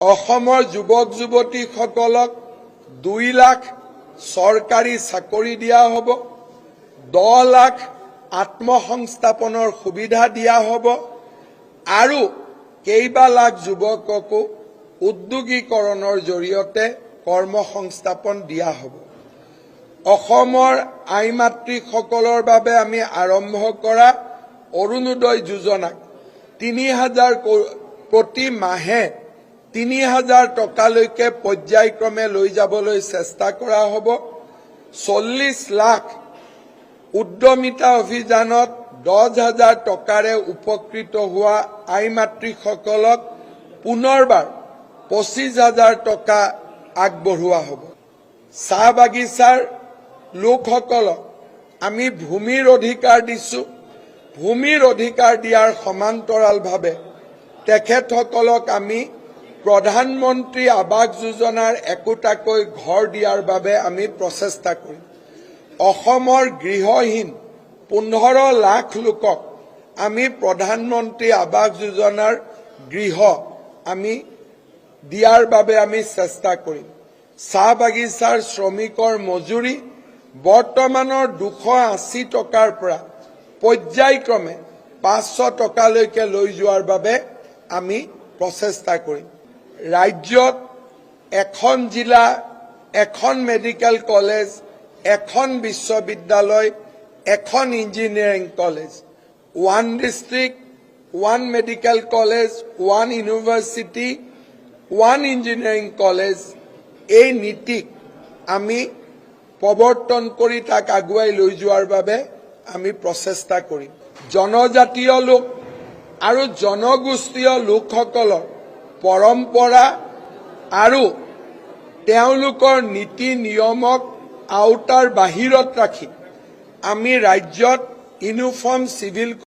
অসমৰ যুৱক যুৱতীসকলক 2 লাখ চৰকাৰী চাকৰি দিয়া হ'ব, 10 লাখ আত্মসংস্থাপনৰ সুবিধা দিয়া হ'ব আৰু কেইবা লাখ যুৱককো উদ্যোগীকৰণৰ জৰিয়তে কৰ্মসংস্থাপন দিয়া হ'ব। অসমৰ আই মাতৃসকলৰ বাবে আমি আৰম্ভ কৰা অৰুণোদয় যোজনাক 3000 প্ৰতি মাহে 3000 টকালৈকে পৰ্যায়ক্ৰমে লৈ যাবলৈ চেষ্টা কৰা হ'ব। 40 লাখ উদ্যমিতা অভিযানত 10,000 টকাৰে উপকৃত হোৱা আই মাতৃসকলক পুনৰবাৰ 25,000 টকা আগবঢ়োৱা হ'ব। চাহ বাগিচাৰ লোকসকলক আমি ভূমিৰ অধিকাৰ দিছো। ভূমিৰ অধিকাৰ দিয়াৰ সমান্তৰালভাৱে তেখেতসকলক আমি প্ৰধানমন্ত্ৰী আৱাস যোজনাৰ একোটাকৈ ঘৰ দিয়াৰ বাবে আমি প্ৰচেষ্টা কৰিম। অসমৰ গৃহহীন 15 লাখ লোকক আমি প্ৰধানমন্ত্ৰী আৱাস যোজনাৰ গৃহ আমি দিয়াৰ বাবে আমি চেষ্টা কৰিম। চাহ বাগিচাৰ শ্ৰমিকৰ মজুৰি বৰ্তমানৰ 280 টকাৰ পৰা পৰ্যায়ক্ৰমে 500 টকালৈকে লৈ যোৱাৰ বাবে আমি প্ৰচেষ্টা কৰিম। ৰাজ্যত এখন জিলা, এখন মেডিকেল কলেজ, এখন বিশ্ববিদ্যালয়, এখন engineering college, 1 district, 1 medical college, 1 university, 1 engineering college, এই নীতিক আমি প্ৰৱৰ্তন কৰি তাক আগুৱাই লৈ যোৱাৰ বাবে আমি প্ৰচেষ্টা কৰিম। জনজাতীয় লোক আৰু জনগোষ্ঠীয় লোকসকলৰ পৰম্পৰা আৰু তেওঁলোকৰ নীতি নিয়মক আওতাৰ বাহিৰত ৰাখি আমি ৰাজ্যত ইউনিফৰ্ম চিভিল